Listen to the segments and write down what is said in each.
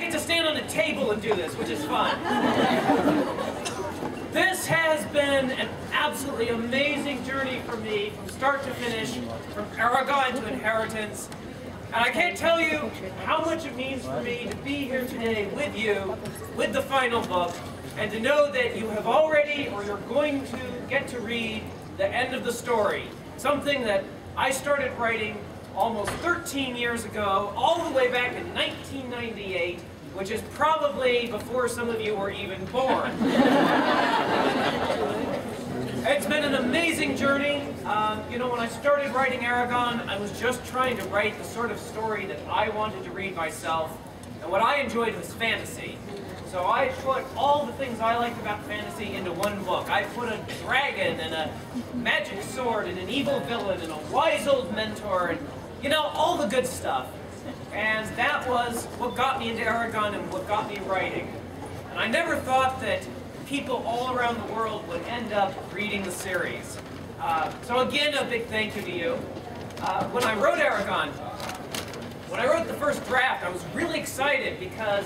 get to stand on a table and do this, which is fun. This has been an absolutely amazing journey for me from start to finish, from Aragon to Inheritance. And I can't tell you how much it means for me to be here today with you, with the final book, and to know that you have already, or you're going to get to read the end of the story. Something that I started writing almost 13 years ago, all the way back in 1998, which is probably before some of you were even born. It's been an amazing journey. You know, when I started writing Aragon, I was just trying to write the sort of story that I wanted to read myself, and what I enjoyed was fantasy. So I put all the things I liked about fantasy into one book. I put a dragon and a magic sword and an evil villain and a wise old mentor and, you know, all the good stuff. And that was what got me into Aragon and what got me writing. And I never thought that people all around the world would end up reading the series. So again, a big thank you to you. When I wrote Aragon, when I wrote the first draft, I was really excited because,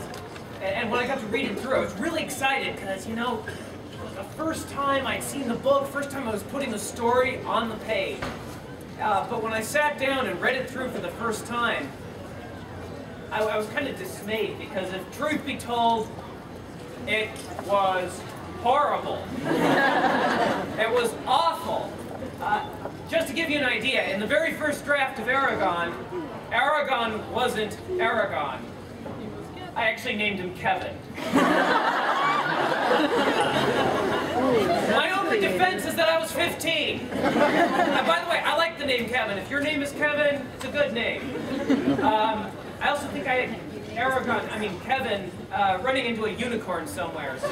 and when I got to read it through, I was really excited because, you know, the first time I'd seen the book, first time I was putting the story on the page. But when I sat down and read it through for the first time, I was kind of dismayed because, if truth be told, it was horrible. It was awful. Just to give you an idea, in the very first draft of Aragon, Aragon wasn't Aragon. I actually named him Kevin. My only defense is that I was 15. And by the way, I like the name Kevin. If your name is Kevin, it's a good name. I also think I had Kevin running into a unicorn somewhere, so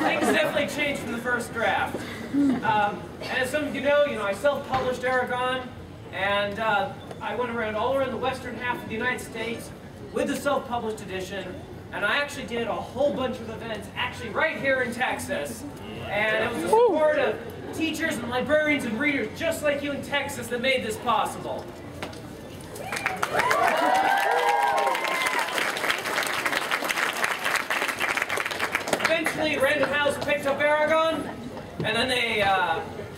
things definitely changed from the first draft. And as some of you know, I self-published Aragon, and I went all around the western half of the United States with the self-published edition, and I actually did a whole bunch of events, actually right here in Texas. And it was the support of teachers and librarians and readers just like you in Texas that made this possible. Eventually, Random House picked up Aragon, and then they,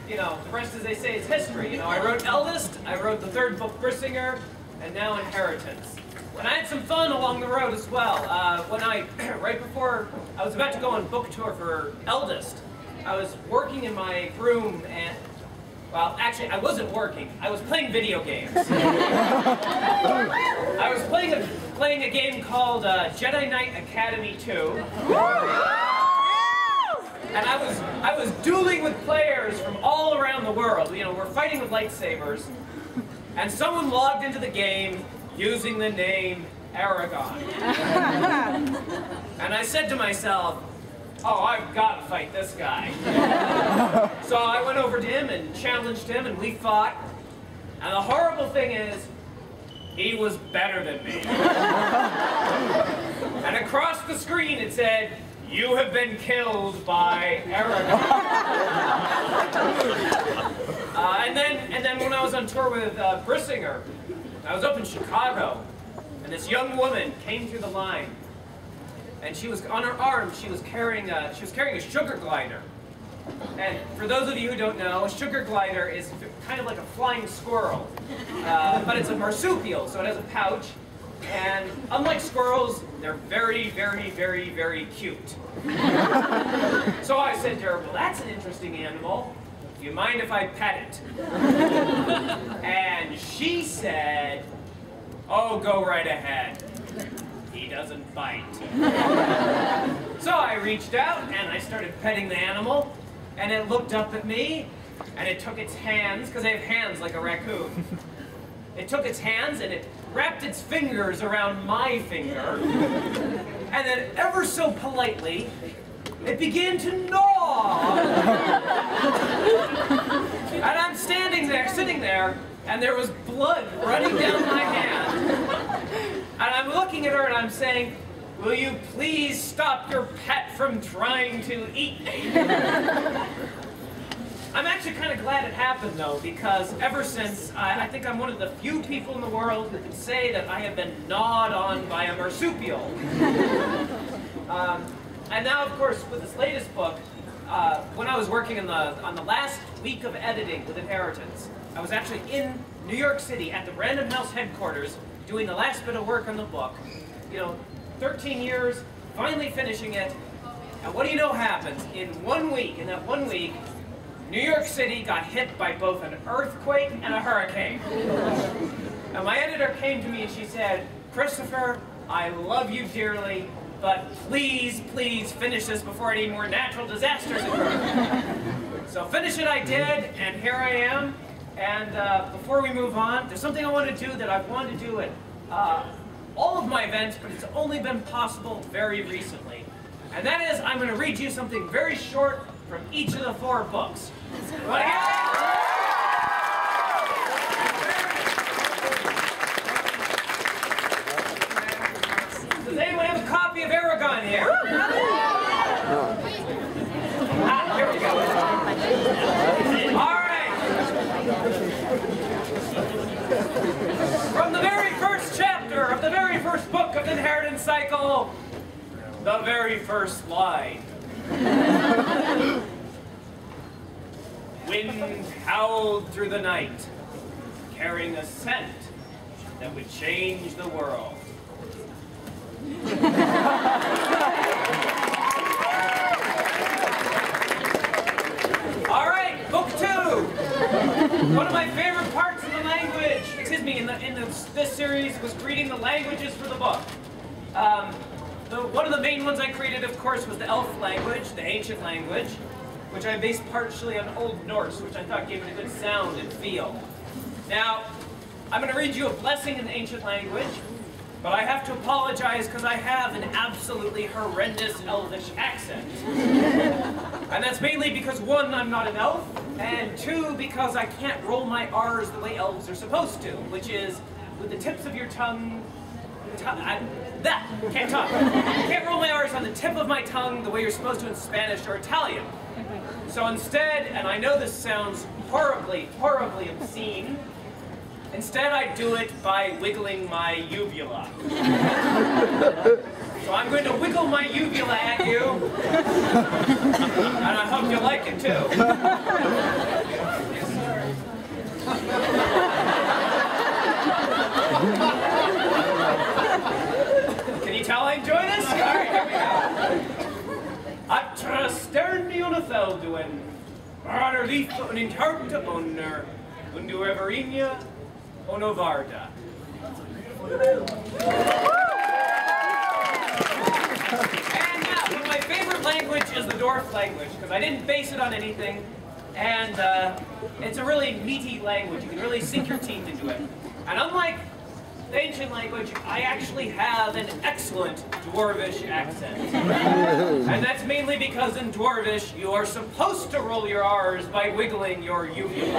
the rest, as they say, is history. I wrote Eldest, I wrote the third book, Brissinger, and now Inheritance. And I had some fun along the road as well. Right before I was about to go on book tour for Eldest, I was working in my room and, well, actually, I wasn't working. I was playing video games. I was playing a game called Jedi Knight Academy 2. And I was dueling with players from all around the world. We're fighting with lightsabers. And someone logged into the game using the name Aragon. And I said to myself, oh, I've got to fight this guy. So I went over to him and challenged him, and we fought. And the horrible thing is, he was better than me. And across the screen it said, "You have been killed by Aragon." And then when I was on tour with Brissinger, I was up in Chicago, and this young woman came through the line. And she was, on her arm, she was carrying a sugar glider. And for those of you who don't know, a sugar glider is kind of like a flying squirrel. But it's a marsupial, so it has a pouch. And unlike squirrels, they're very, very, very, very cute. So I said to her, well, that's an interesting animal. Do you mind if I pet it? And she said, oh, go right ahead. He doesn't bite. So I reached out and I started petting the animal, and it looked up at me, and it took its hands, because they have hands like a raccoon. It took its hands and it wrapped its fingers around my finger, and then ever so politely, it began to gnaw. And I'm sitting there, and there was blood running down my hand. And I'm looking at her and I'm saying, will you please stop your pet from trying to eat me? I'm actually kind of glad it happened, though, because ever since, I think I'm one of the few people in the world who can say that I have been gnawed on by a marsupial. And now, of course, with this latest book, when I was working on the last week of editing with Inheritance, I was actually in New York City at the Random House headquarters doing the last bit of work on the book. 13 years, finally finishing it. And what do you know happens? In that 1 week, New York City got hit by both an earthquake and a hurricane. And my editor came to me and she said, "Christopher, I love you dearly, but please, please finish this before any more natural disasters occur." So finish it I did, and here I am. And before we move on, there's something I want to do that I've wanted to do at all of my events, but it's only been possible very recently. And that is, I'm going to read you something very short from each of the 4 books. Want to hear that? Does anyone have a copy of Aragon here? Here we go. All right. From the very first chapter of the very first book of the Inheritance Cycle, the very first line. Wind howled through the night, carrying a scent that would change the world. All right, book 2. One of my favorite parts of the language, excuse me, in this series was creating the languages for the book. One of the main ones I created, of course, was the elf language, the ancient language, which I based partially on Old Norse, which I thought gave it a good sound and feel. Now, I'm going to read you a blessing in the ancient language, but I have to apologize because I have an absolutely horrendous elvish accent. And that's mainly because, 1, I'm not an elf, and 2, because I can't roll my R's the way elves are supposed to, which is with the tips of your tongue. Can't talk. I can't roll my R's on the tip of my tongue the way you're supposed to in Spanish or Italian. So instead, and I know this sounds horribly, horribly obscene, instead I do it by wiggling my uvula. So I'm going to wiggle my uvula at you, and I hope you like it too. Can you tell I enjoy this? All right, here we go. Atra sterni on a Thelduin, Marner Leaf on Intarta Onner, Undu Everinia on Ovarda. And now, one of my favorite language is the Dwarf language, because I didn't base it on anything, and it's a really meaty language. You can really sink your teeth into it. And unlike the ancient language, I actually have an excellent Dwarvish accent. And that's mainly because in Dwarvish, you are supposed to roll your R's by wiggling your uvula.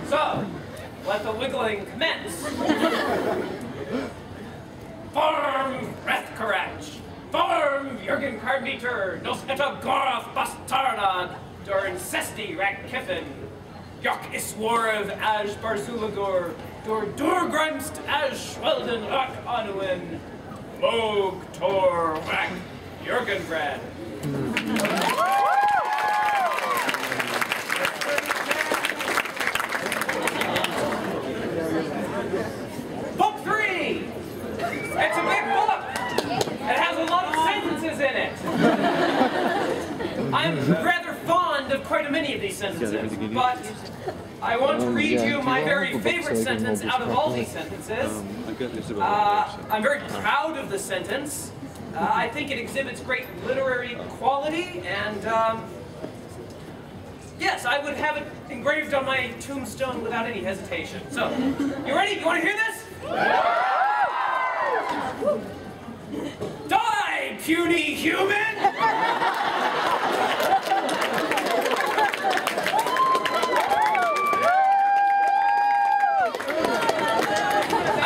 So, let the wiggling commence. Form Rethkarach, Form Jürgen Carmeter, Nos Eta Gorath Bastardag, Dur Incesti Rak Kiffin, Yok Iswarv Aj Barzulagur, Dur Durgrimst Aj Schwelden Rak Anuin, Mog Tor Rak Jürgenbrad. Book 3! It's a big book! It has a lot of sentences in it! I'm rather fond of quite a many of these sentences, but I want to read you my very favorite sentence out of all these sentences. I'm very proud of the sentence. I think it exhibits great literary quality, and yes, I would have it engraved on my tombstone without any hesitation. So, you ready? You want to hear this? Die, puny human!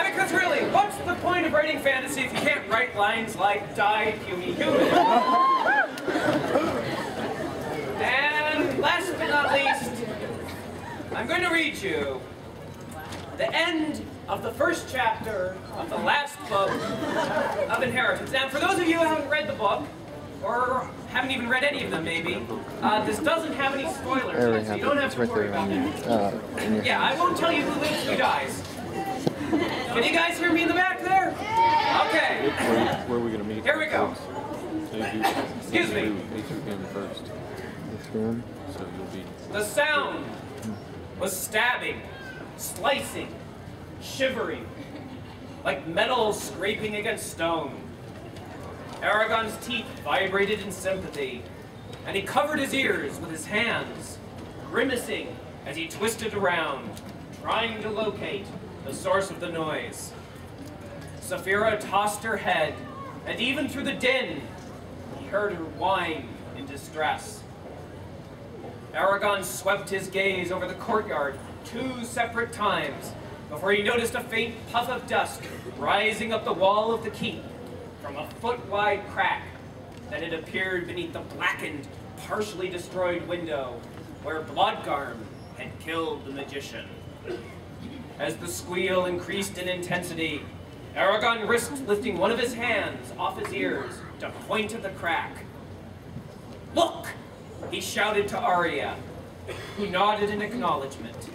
Because really, what's the point of writing fantasy if you can't write lines like die, puny human? And last but not not least, I'm going to read you the end of the first chapter of the last book of Inheritance. Now, for those of you who haven't read the book, or haven't even read any of them, maybe, this doesn't have any spoilers, so you don't have to worry about that. Yeah, I won't tell you who lives, who dies. Can you guys hear me in the back there? Okay. Where are we going to meet? Here we go. Excuse me. First. So you'll be... The sound was stabbing, slicing, shivering, like metal scraping against stone. Aragon's teeth vibrated in sympathy, and he covered his ears with his hands, grimacing as he twisted around, trying to locate the source of the noise. Saphira tossed her head, and even through the din, he heard her whine in distress. Aragon swept his gaze over the courtyard 2 separate times before he noticed a faint puff of dust rising up the wall of the keep from a foot-wide crack that had appeared beneath the blackened, partially destroyed window where Blodgarm had killed the magician. As the squeal increased in intensity, Aragon risked lifting one of his hands off his ears to point at the crack. "Look!" he shouted to Arya, who nodded in acknowledgement.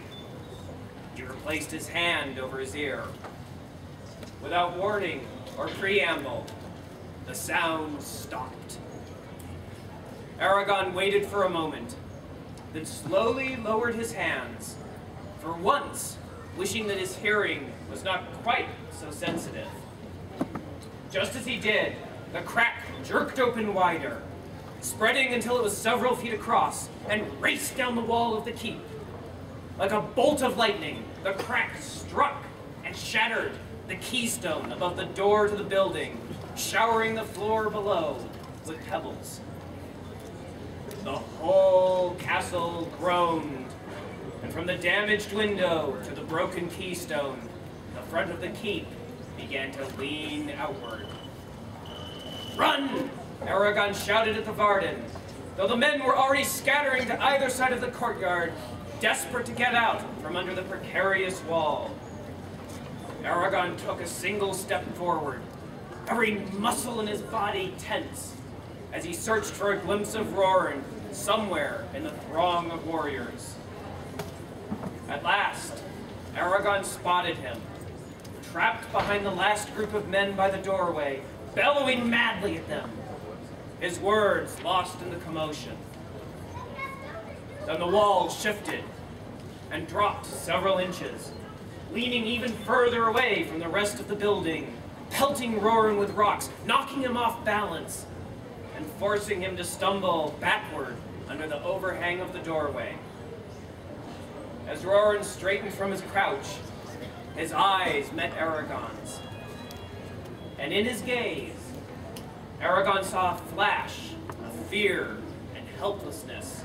He replaced his hand over his ear. Without warning or preamble, the sound stopped. Aragon waited for a moment, then slowly lowered his hands, for once wishing that his hearing was not quite so sensitive. Just as he did, the crack jerked open wider, spreading until it was several feet across, and raced down the wall of the keep. Like a bolt of lightning, the crack struck and shattered the keystone above the door to the building, showering the floor below with pebbles. The whole castle groaned, and from the damaged window to the broken keystone, the front of the keep began to lean outward. "Run!" Aragon shouted at the Varden, though the men were already scattering to either side of the courtyard, desperate to get out from under the precarious wall. Aragon took a single step forward, every muscle in his body tense, as he searched for a glimpse of Roran somewhere in the throng of warriors. At last, Aragon spotted him, trapped behind the last group of men by the doorway, bellowing madly at them, his words lost in the commotion. Then the wall shifted and dropped several inches, leaning even further away from the rest of the building, pelting Roran with rocks, knocking him off balance, and forcing him to stumble backward under the overhang of the doorway. As Roran straightened from his crouch, his eyes met Aragon's, and in his gaze, Aragon saw a flash of fear and helplessness,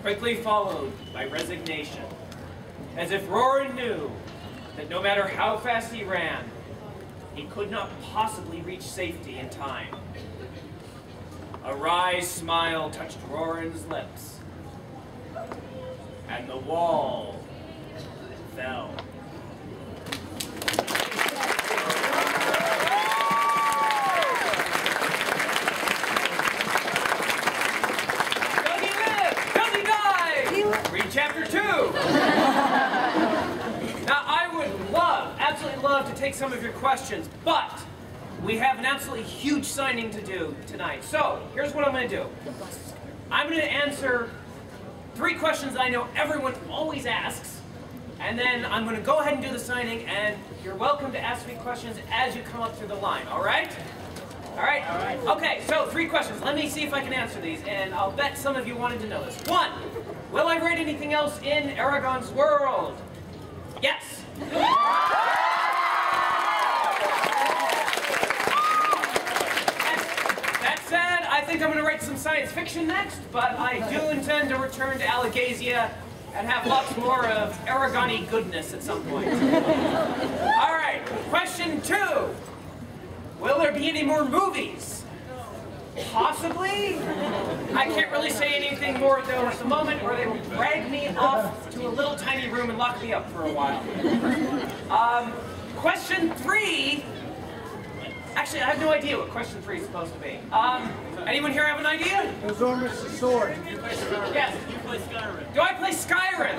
quickly followed by resignation, as if Roran knew that no matter how fast he ran, he could not possibly reach safety in time. A wry smile touched Roran's lips, and the wall fell. Does he live? Does he die? Read chapter 2. Now, I would absolutely love to take some of your questions, but we have an absolutely huge signing to do tonight. So, here's what I'm going to do. I'm going to answer 3 questions that I know everyone always asks, and then I'm going to go ahead and do the signing, and you're welcome to ask me questions as you come up through the line, all right? All right? All right. Okay, so 3 questions. Let me see if I can answer these, and I'll bet some of you wanted to know this. 1, will I write anything else in Aragon's world? Yes. That said, I think I'm going to write some science fiction next, but I do intend to return to Alagasia and have lots more of Aragon-y goodness at some point. All right, question 2. Will there be any more movies? Possibly. I can't really say anything more though at the moment, or they will drag me off to a little tiny room and lock me up for a while. Question 3. Actually, I have no idea what question 3 is supposed to be. Anyone here have an idea? Enormous sword. Yes. You play Skyrim. Do I play Skyrim?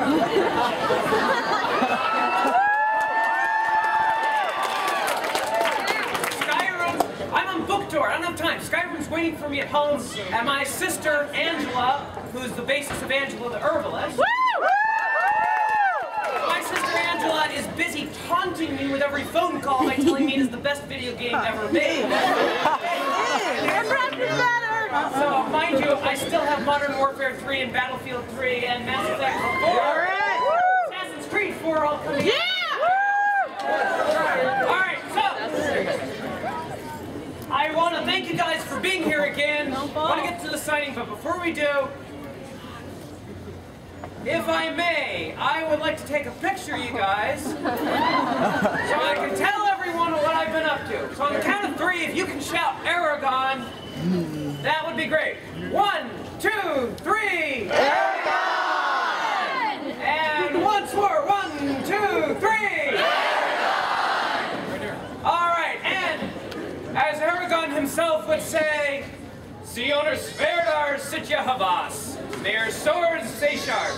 Skyrim, I'm on book tour. I don't have time. Skyrim's waiting for me at home, and my sister, Angela, who's the basis of Angela the Herbalist. My sister Angela is busy taunting me with every phone call by telling me it is the best video game ever made. So, mind you, I still have Modern Warfare 3 and Battlefield 3 and Mass Effect 4. Assassin's Creed 4 all coming out. Alright, so I want to thank you guys for being here again. I want to get to the signing, but before we do, if I may, I would like to take a picture, you guys, so I can tell everyone what I've been up to. So on the count of 3, if you can shout Aragon, that would be great. 1, 2, 3. Aragon! And once more. 1, 2, 3. Aragon! All right, and as Aragon himself would say, Sioner Sverdar Sitya Havas. May your swords stay sharp.